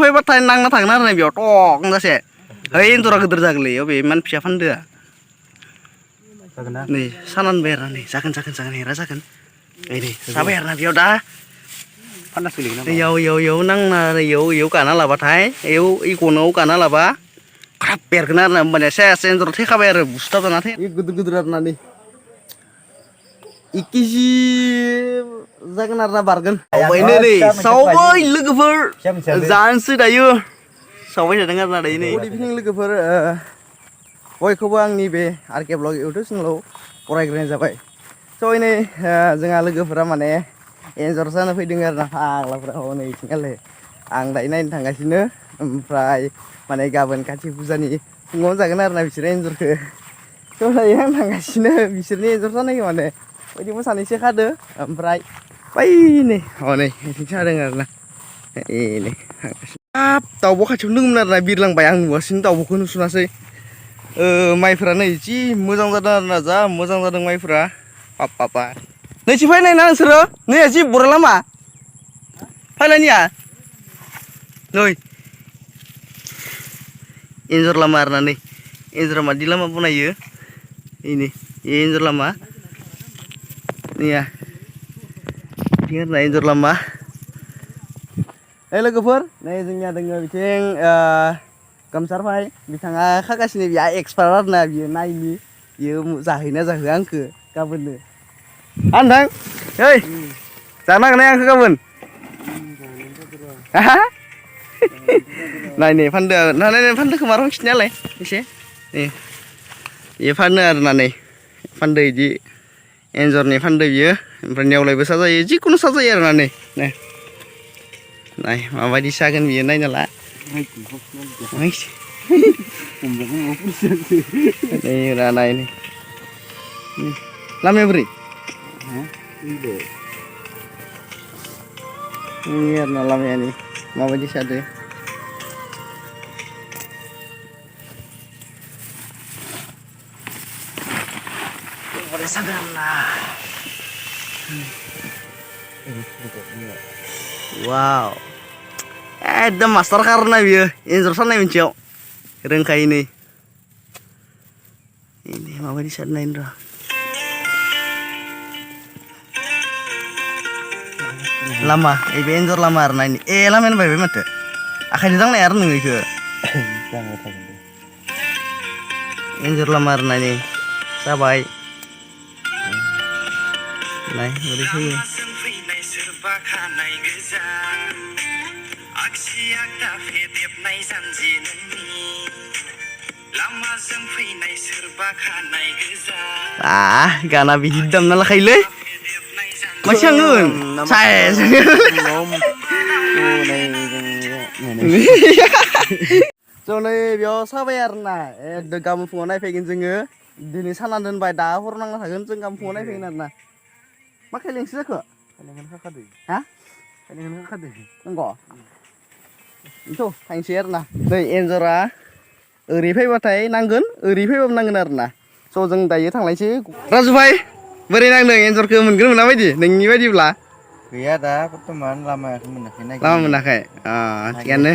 फैबाथाय नांना थागोन आरो बेयाव टक जासे ओइ एन्जरा गिदिर जागोनलै बे इमान फिसा फानदोआ नै सानानबाय आरो नै जागोन हेरा जागोन ओइ नै जाबाय आरो ना बेयाव दा इयाव नांना इयाव गाना लाबाथाय इयाव इ गनाव गाना लाबा ख्राब बेरगोन आरो ना होमबानिया सेस एन्जर थैखाबाय आरो बुस्थाव जाना थै गिदिर आरो ना नै 1 केजि जागोन आरो ना बारगोन आवगायनो नै सावबाय लोगोफोर जानोसै दायो सावबाय थादों आरो ना दायो नै गुड इभिनिं लोगोफोर बयखौबो आंनि बे आरके ब्लग इउटुब चेनेलाव बरायग्रोनाय जाबाय स' नै जोंहा लोगोफोरा माने एन्जर जानो फैदों आरो ना फाग्लाफ्रा हनै इथिंगालै आं दायो नायनो थांगासिनो ओमफ्राय माने गाबोन काति फुजानि फुङाव जागोन आरो ना बिसोरो एन्जरखौ स' दायो आं थांगासिनो बिसोरनि एन्जर जानायखौ माने बायदिबो सानैसो खादो ओमफ्राय बै नै हनै इथिंसो हादों आरो ना नै हाब दाउब' खाथियावनो दंमोन आरो ना बिरलांबाय आं नुगासिनो दाउब'खौ नुसनासै माइफोरा नै जि मोजां जादों आरो ना जा मोजां जादों माइफोरा पापा नैथि फैनाय ना नोंसोरो नै जि बरा लामा फैलायनिया नै एन्जर लामा आरो ना नै एन्जरा मादि लामा बनायो ini एन्जर लामा नैया बिथिं एन्जर लामा लोगोफोर नै जोंनिया दोङो बिथिं गामसार भाई बिथाङा खागासिनो बिहा एक्सपार्ट आरो ना बियो नायनि बियो जाहैना जाहोआ आंखो गाबोननो नोंथां ओइ जानो हागोन आंखो गाबोन नायनै फानदो नायनै फानदोखौ मा रंखिनायालाय एसे फानो आरो ना नै फानदो इदि एन्जरनि फानदो बियो ओमफ्राय नेवलायबो साजायो जिखुनु साजायो आरो ना नै नाय माबायदि सागोन बियो नायना ला नै रा नाय लामाया बोरै ini आरो ना लामाया नै माबायदि सादो wow एकदम मास्टार karena बियो एन्जर सानाय मोनसेयाव रोंखायो नै ini माबायदि सानायनि र' lama bे एन्जर लामा आरो ना लामायानो बायबाय माथो आखाइजों दांनाय आरो नोङो इखो एन्जर लामा आरो ना नै जाबाय नाय बोरै फैयो गाना बिदि दामना लाखायोलै masih angin saya so नै बेयाव साबाय आरो ना एकदम गाबोन फुङाव नायफैगोन जोङो दिनै साना दोनबाय दा हर नांना थागोन जों गाबोन फुङाव नायफैगोन आरो ना मा खायलेंसो जाखो हा नंगौ बेथ' थांसै आरो ना नै एन्जरा ओरै फैबाथाय नांगोन ओरै फैबाबो नांगोन आरो ना स' जों दायो थांलायसै राजु भाई बोरै नांदों एन्जरखौ मोनगोन मोना बायदि नोंनि बायदिब्ला गैया दा बर्थमान लामाखौ मोनाखै लामा मोनाखै थिगानो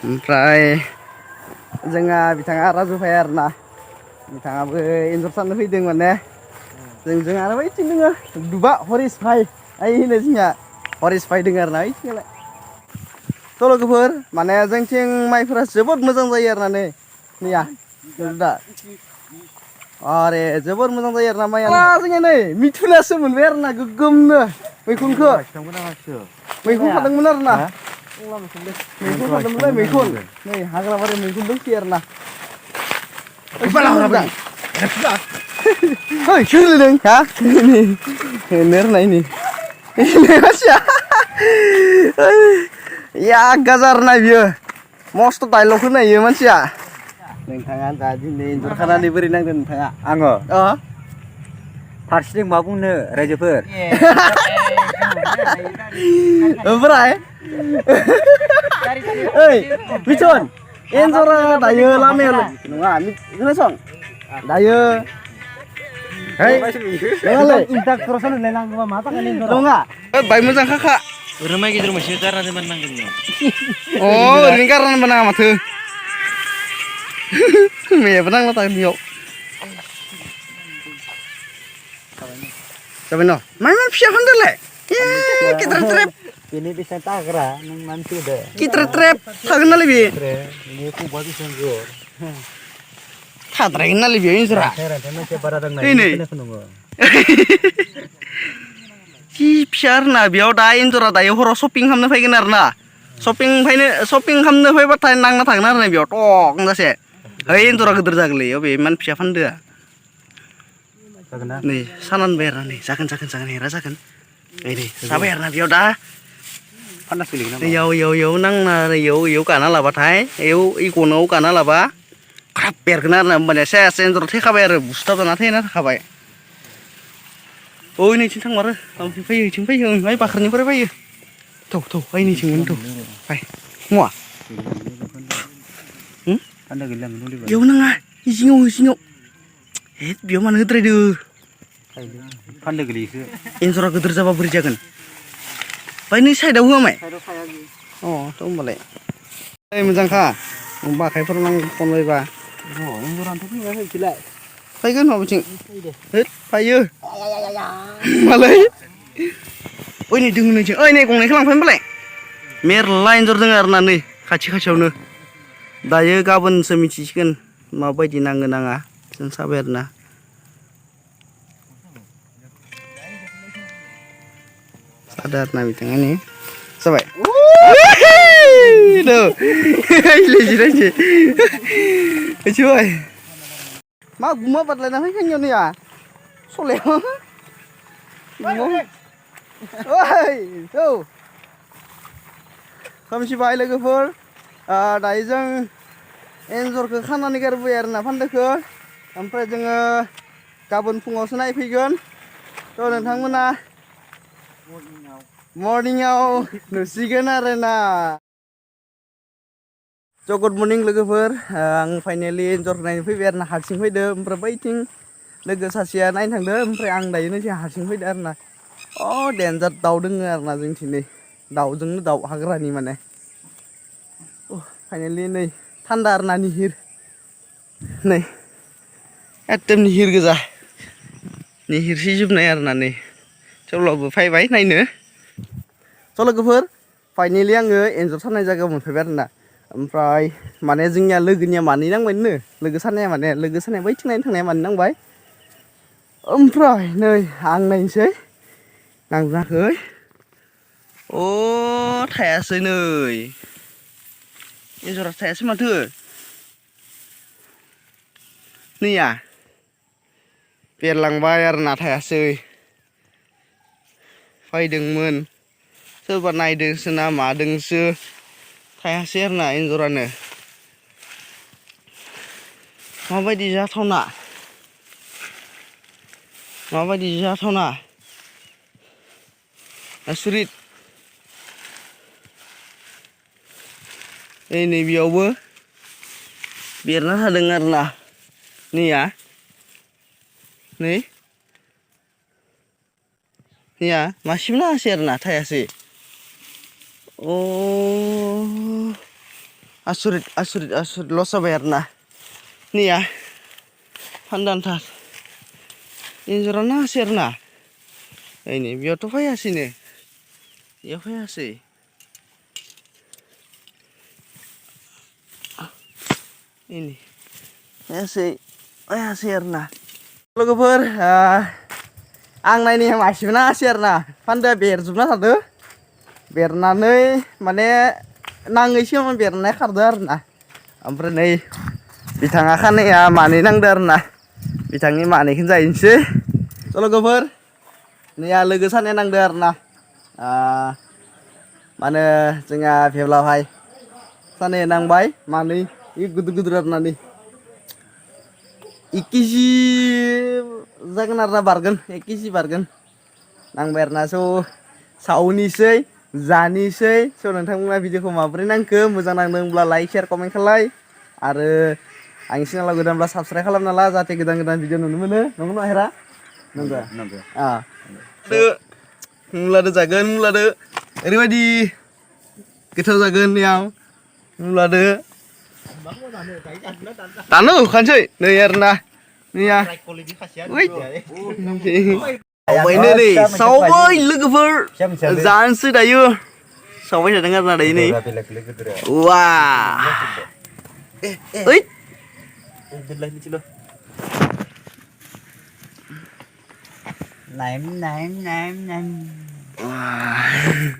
ओमफ्राय जोंहा बिथाङा राजु भाई आरो ना बिथाङाबो एन्जर साननो फैदों माने जोंजों आरो बैथिं दोङो दुबा हरिस भाई ओइ होनो जोंहा हरिस भाई दोङो आरो ना ओइथिंलाय थ' लोगोफोर माने जोंथिं माइफोरा जोबोद मोजां जायो आरो ना नै नैया दा अरे जोबोर मोजां जायो आरो ना माइया जोंनिया नै मिथुनासो मोनबाय आरो ना गोगोमनो मैखुनखौ मैखुन खादोंमोन आरो ना मैखुन खादोंमोनलै मैखुन नै हाग्राबारि मैखुन दंसैयो आरो ना ओइ सोलिदों हा नेरनायनि मानसिया या गाजार ना बियो मस्त डायलग होनायो मानसिया नोंथाङा दा दिनै एन्जर खानानै बोरै नांदों नोंथाङा आङो फारसेथिं मा बुंनो रायजोफोर ओमफ्राय ओइ मिथुन एन्जरा दायो लामायाव नङा खोनासं दायो नङा बाय मोजां खाखा Rumah gitu rumah sih karena teman nanggung. Oh, ini karena menang matu. Mẹ menang lah tadi yuk. Coba no, main siapa handal le? Ya, kita trap. Ini bisa tagra, nang mantu deh. Kita trap, tak kenal lebih. Ini aku buat sanggur. Tak kenal lebih ini surah. Ini. Ki piar na biar dain surah dayu horo shopping hamna fai kenar na. Shopping hamna fai batai nang na tak kenar na biar tok nggak sih. Hei surah keter jagli, oke man siapa handal. Nih, sanan bayar nih, sakan hera sakan. Ini, sabar na biar dah. Panas pilih nama. Yo nang na yo kana lah batai, yo ikono kana lah ba. Kerap biar kenar na mana saya sensor teh kabar, busta tuh nanti na kabar. Oh ini cintang marah, sampai yuk, ayo pakarnya berapa ya? Tuh, ini cingin tuh, ayo, muah. Anda gila menuli. Yo nang ah, isingo. Biar mana trader. Anda gila sih. Insura keter siapa berjagan? Pak ini saya dah huam Oh, tahu boleh. Macam kah? Mbak kayak pernah pon lagi ba. Oh, insura tuh nggak gila. Phải cái nào chỉnh hết phải chưa mà lấy ôi này đừng này chứ ơi này cùng này không phải mất lại mer lain jor dengar nani kacau nu daya gaban semicikan mau bayi dinangan nanga sen sabar na sadar na bitang ini sabai Duh, lagi cuy. Mà guma bật lại nó hết nhiều này à? Số lẻ. Ôi, đâu? Không chỉ vậy là cái phở. Đại dương enjor ke khana ni garbu yarna phande ke. Oमफ्राय जोङो गाबोन फुङावसो नायफैगोन. थ' नोंथांमोना मर्निंआव नुसिगोन आरोना. Good morning लोगोफोर आं finally एन्जर नायनो फैबाय आरोना हारसिं फैदो ओमफ्राय बैथिं लोगो सासेया नायनो थांदो ओमफ्राय आं दायो जों हारसिं फैदो आरोना डेन्जार दाउ दोङो आरोना जोंथिं नै दाउजोंनो दाउ हाग्रानि माने फाइनालि नै थान्दा आरोना निहिर नै एकदम निहिर गोजा निहिर सिजोबनाय आरोना नै थेवब्लाबो फैबाय नायनो स' लोगोफोर फाइनालि आङो एन्जर सानाय जायगायाव मोनफैबाय आरोना ओमफ्राय माने जोंनिया लोगोनिया मानै नांबायनो लोगो सानाया माने लोगो सानाया बैथिं नायनो थांनाया मानै नांबाय ओमफ्राय नै आं नायनोसै नांजाखै थायासै नै एन्जरा थायासै माथो नैया बेरलांबाय आरोना थायासै फैदोंमोन सोरबा नायदोंसो ना मादोंसो थायासै आरोना एन्जरानो माबायदि जाथावना आसुरित नै बेयावबो बेरना थादों आरोना नैया मासेबो नाङासै आरोना थायासै आसुरित लस जाबाय आरोना नैया फान्दानथार एन्जरा नाङासै आरोना नै बेयावथ' फैयासैनो बेयाव फैयासै फैयासै आरोना लोगोफोर आं नायनाया मासेबो नाङासै आरोना फान्दाया बेरजोबना थादो बेरनानै माने नाङैसोमोन बेरनाय खारदो आरोना ओमफ्राय नै बिथाङा खानाया मानै नांदो आरोना बिथांनि मानैखौनो जाहैनोसै स' लोगोफोर नैया लोगो सानाया नांदो आरोना मा होनो जोंहा फेब्लावहाय सानाया नांबाय मानै गिदिर आरोना नै 1 केजि जागोन आरोना बारगोन 1 केजि बारगोन नांबाय आरोना स' सावनिसै जानोसै स' नोंथांमोना भिडिअखौ माबोरै नांखो मोजां नांदोंब्ला लाइक शेयार कमेन्ट खालाय आरो आंनि चेनेलाव गोदानब्ला साबस्क्राइब खालामना ला जाहाथे गोदान भिडिअ नुनो मोनो नंगौना हेरा नंगौ मुलादो जागोन मुलादो ओरैबायदि गोथाव जागोन बेयाव होमब्लानो दानो होखानोसै नै आरोना नैया सावबायनो नै सावबाय लोगोफोर जानोसै दायो सावबाय थादों आरोना दायो नै वा ओइ Ném.